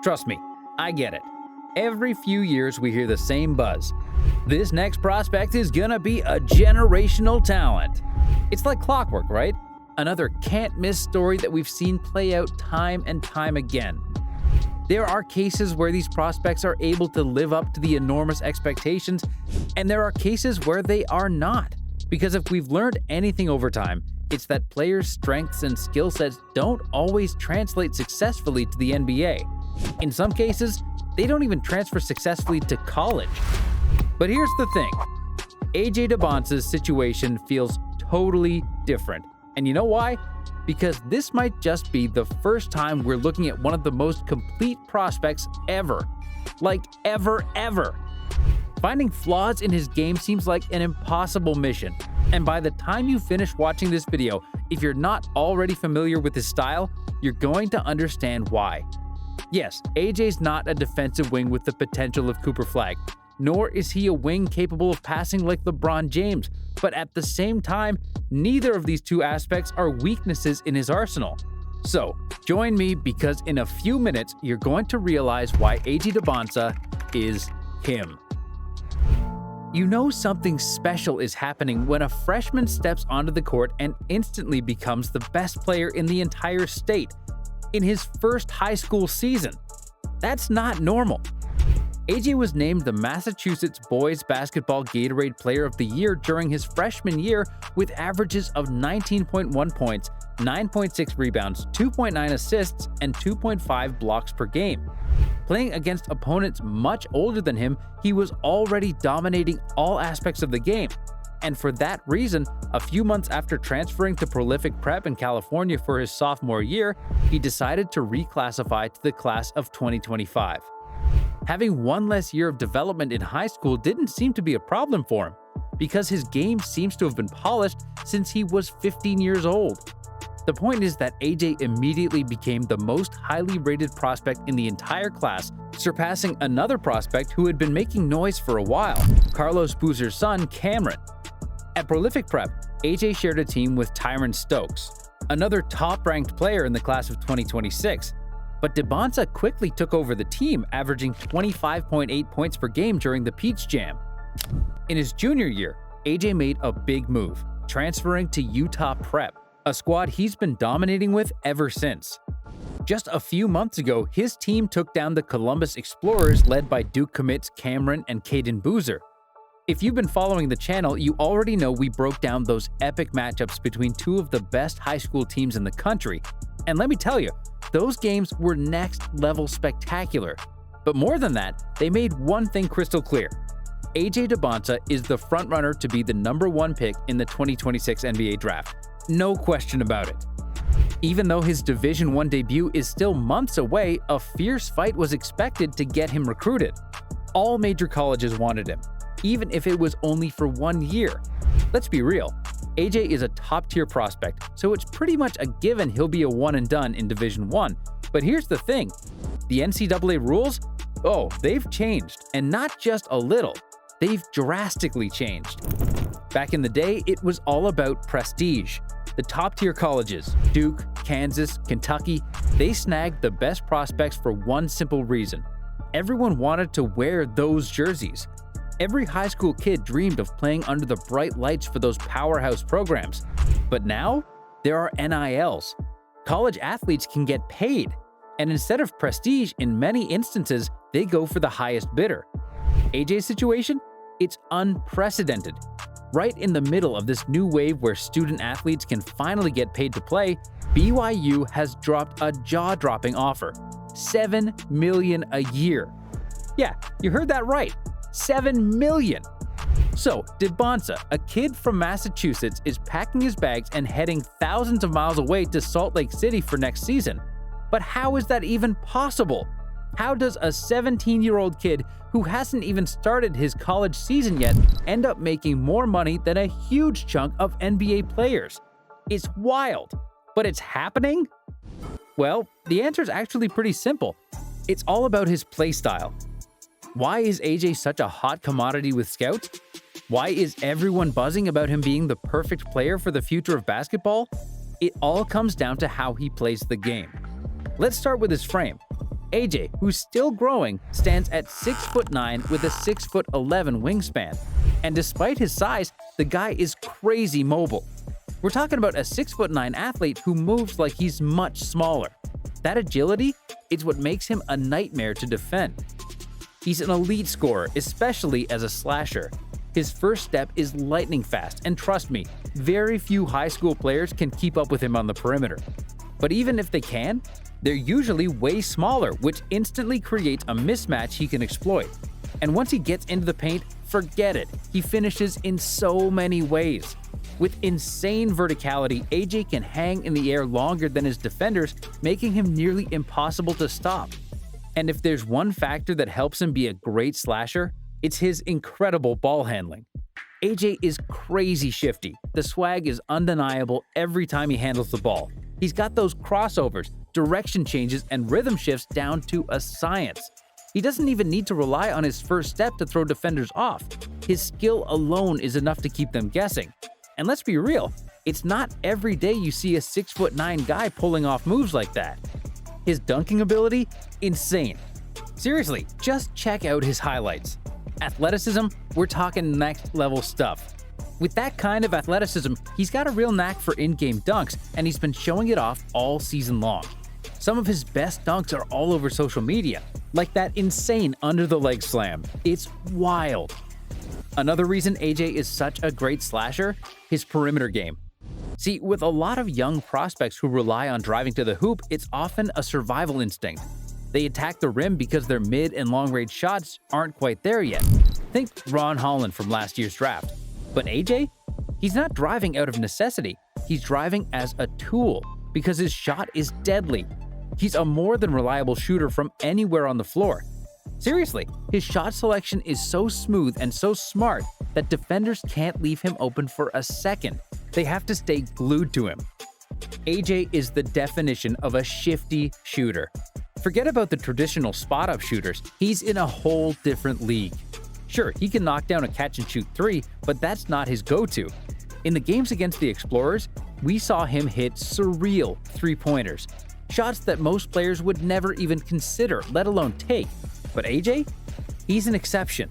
Trust me, I get it. Every few years we hear the same buzz. This next prospect is gonna be a generational talent. It's like clockwork, right? Another can't-miss story that we've seen play out time and time again. There are cases where these prospects are able to live up to the enormous expectations, and there are cases where they are not. Because if we've learned anything over time, it's that players' strengths and skill sets don't always translate successfully to the NBA. In some cases, they don't even transfer successfully to college. But here's the thing. AJ Dybantsa's situation feels totally different. And you know why? Because this might just be the first time we're looking at one of the most complete prospects ever. Like ever. Finding flaws in his game seems like an impossible mission. And by the time you finish watching this video, if you're not already familiar with his style, you're going to understand why. Yes, AJ's not a defensive wing with the potential of Cooper Flagg, nor is he a wing capable of passing like LeBron James, but at the same time, neither of these two aspects are weaknesses in his arsenal. So, join me because in a few minutes, you're going to realize why AJ Dybantsa is him. You know something special is happening when a freshman steps onto the court and instantly becomes the best player in the entire state in his first high school season. That's not normal. AJ was named the Massachusetts Boys Basketball Gatorade Player of the Year during his freshman year with averages of 19.1 points, 9.6 rebounds, 2.9 assists, and 2.5 blocks per game. Playing against opponents much older than him, he was already dominating all aspects of the game. And for that reason, a few months after transferring to Prolific Prep in California for his sophomore year, he decided to reclassify to the class of 2025. Having one less year of development in high school didn't seem to be a problem for him, because his game seems to have been polished since he was 15 years old. The point is that AJ immediately became the most highly rated prospect in the entire class, surpassing another prospect who had been making noise for a while, Carlos Boozer's son, Cameron. At Prolific Prep, AJ shared a team with Tyron Stokes, another top-ranked player in the class of 2026. But Dybantsa quickly took over the team, averaging 25.8 points per game during the Peach Jam. In his junior year, AJ made a big move, transferring to Utah Prep, a squad he's been dominating with ever since. Just a few months ago, his team took down the Columbus Explorers led by Duke commits Cameron and Caden Boozer. If you've been following the channel, you already know we broke down those epic matchups between two of the best high school teams in the country. And let me tell you, those games were next-level spectacular. But more than that, they made one thing crystal clear. AJ Dybantsa is the frontrunner to be the #1 pick in the 2026 NBA Draft. No question about it. Even though his Division I debut is still months away, a fierce fight was expected to get him recruited. All major colleges wanted him, even if it was only for 1 year. Let's be real, AJ is a top-tier prospect, so it's pretty much a given he'll be a one-and-done in Division I. But here's the thing, the NCAA rules? Oh, they've changed, and not just a little. They've drastically changed. Back in the day, it was all about prestige. The top-tier colleges, Duke, Kansas, Kentucky, they snagged the best prospects for one simple reason. Everyone wanted to wear those jerseys. Every high school kid dreamed of playing under the bright lights for those powerhouse programs. But now, there are NILs. College athletes can get paid. And instead of prestige, in many instances, they go for the highest bidder. AJ's situation? It's unprecedented. Right in the middle of this new wave where student athletes can finally get paid to play, BYU has dropped a jaw-dropping offer. $7 million a year. Yeah, you heard that right. $7 million. So, Dybantsa, a kid from Massachusetts, is packing his bags and heading thousands of miles away to Salt Lake City for next season. But how is that even possible? How does a 17-year-old kid who hasn't even started his college season yet end up making more money than a huge chunk of NBA players? It's wild. But it's happening? Well, the answer is actually pretty simple. It's all about his play style. Why is AJ such a hot commodity with scouts? Why is everyone buzzing about him being the perfect player for the future of basketball? It all comes down to how he plays the game. Let's start with his frame. AJ, who's still growing, stands at 6'9" with a 6'11" wingspan. And despite his size, the guy is crazy mobile. We're talking about a 6'9" athlete who moves like he's much smaller. That agility is what makes him a nightmare to defend. He's an elite scorer, especially as a slasher. His first step is lightning fast, and trust me, very few high school players can keep up with him on the perimeter. But even if they can, they're usually way smaller, which instantly creates a mismatch he can exploit. And once he gets into the paint, forget it. He finishes in so many ways. With insane verticality, AJ can hang in the air longer than his defenders, making him nearly impossible to stop. And if there's one factor that helps him be a great slasher, it's his incredible ball handling. AJ is crazy shifty. The swag is undeniable every time he handles the ball. He's got those crossovers, direction changes, and rhythm shifts down to a science. He doesn't even need to rely on his first step to throw defenders off. His skill alone is enough to keep them guessing. And let's be real, it's not every day you see a 6'9" guy pulling off moves like that. His dunking ability? Insane. Seriously, just check out his highlights. Athleticism? We're talking next level stuff. With that kind of athleticism, he's got a real knack for in-game dunks, and he's been showing it off all season long. Some of his best dunks are all over social media, like that insane under-the-leg slam. It's wild. Another reason AJ is such a great slasher? His perimeter game. See, with a lot of young prospects who rely on driving to the hoop, it's often a survival instinct. They attack the rim because their mid and long-range shots aren't quite there yet. Think Ron Holland from last year's draft. But AJ? He's not driving out of necessity. He's driving as a tool because his shot is deadly. He's a more than reliable shooter from anywhere on the floor. Seriously, his shot selection is so smooth and so smart that defenders can't leave him open for a second. They have to stay glued to him. AJ is the definition of a shifty shooter. Forget about the traditional spot-up shooters. He's in a whole different league. Sure, he can knock down a catch-and-shoot three, but that's not his go-to. In the games against the Explorers, we saw him hit surreal three-pointers. Shots that most players would never even consider, let alone take. But AJ? He's an exception.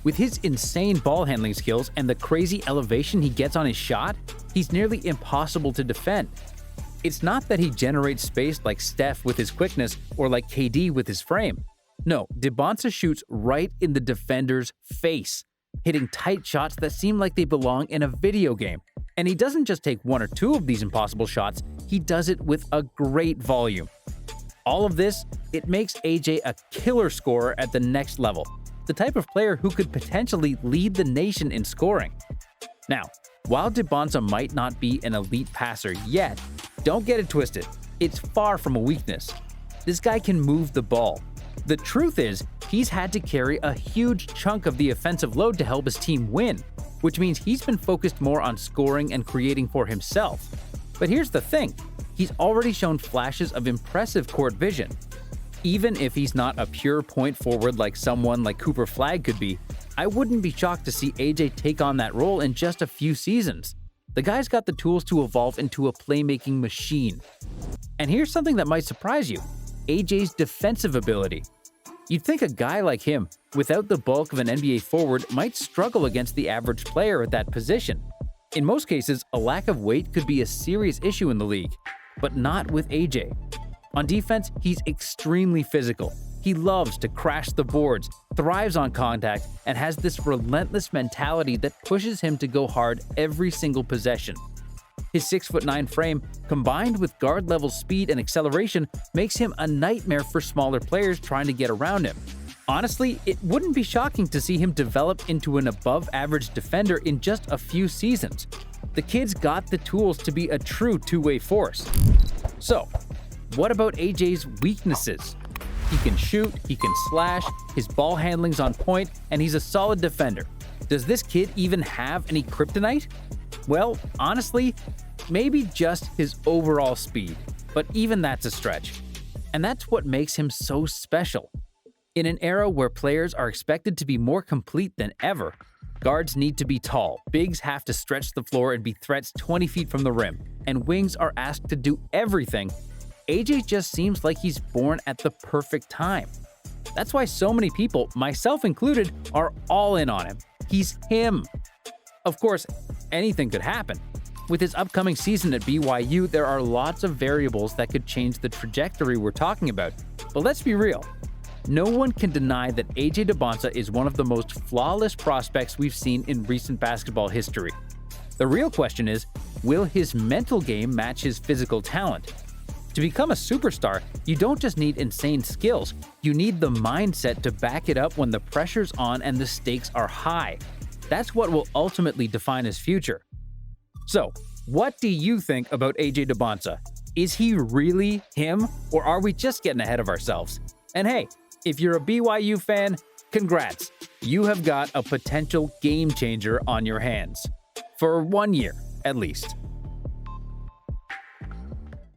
With his insane ball handling skills and the crazy elevation he gets on his shot, he's nearly impossible to defend. It's not that he generates space like Steph with his quickness or like KD with his frame. No, Dybantsa shoots right in the defender's face, hitting tight shots that seem like they belong in a video game. And he doesn't just take one or two of these impossible shots, he does it with a great volume. All of this, it makes AJ a killer scorer at the next level, the type of player who could potentially lead the nation in scoring. Now, while Dybantsa might not be an elite passer yet, don't get it twisted. It's far from a weakness. This guy can move the ball. The truth is, he's had to carry a huge chunk of the offensive load to help his team win, which means he's been focused more on scoring and creating for himself. But here's the thing, he's already shown flashes of impressive court vision. Even if he's not a pure point forward like someone like Cooper Flagg could be, I wouldn't be shocked to see AJ take on that role in just a few seasons. The guy's got the tools to evolve into a playmaking machine. And here's something that might surprise you, AJ's defensive ability. You'd think a guy like him, without the bulk of an NBA forward, might struggle against the average player at that position. In most cases, a lack of weight could be a serious issue in the league, but not with AJ. On defense, he's extremely physical. He loves to crash the boards, thrives on contact, and has this relentless mentality that pushes him to go hard every single possession. His 6'9" frame, combined with guard-level speed and acceleration, makes him a nightmare for smaller players trying to get around him. Honestly, it wouldn't be shocking to see him develop into an above-average defender in just a few seasons. The kid's got the tools to be a true two-way force. So, what about AJ's weaknesses? He can shoot, he can slash, his ball handling's on point, and he's a solid defender. Does this kid even have any kryptonite? Well, honestly, maybe just his overall speed, but even that's a stretch. And that's what makes him so special. In an era where players are expected to be more complete than ever, guards need to be tall, bigs have to stretch the floor and be threats 20 feet from the rim, and wings are asked to do everything. AJ just seems like he's born at the perfect time. That's why so many people, myself included, are all in on him. He's him. Of course, anything could happen. With his upcoming season at BYU, there are lots of variables that could change the trajectory we're talking about. But let's be real. No one can deny that AJ Dybantsa is one of the most flawless prospects we've seen in recent basketball history. The real question is, will his mental game match his physical talent? To become a superstar, you don't just need insane skills, you need the mindset to back it up when the pressure's on and the stakes are high. That's what will ultimately define his future. So, what do you think about AJ Dybantsa? Is he really him, or are we just getting ahead of ourselves? And hey, if you're a BYU fan, congrats! You have got a potential game changer on your hands. For 1 year, at least.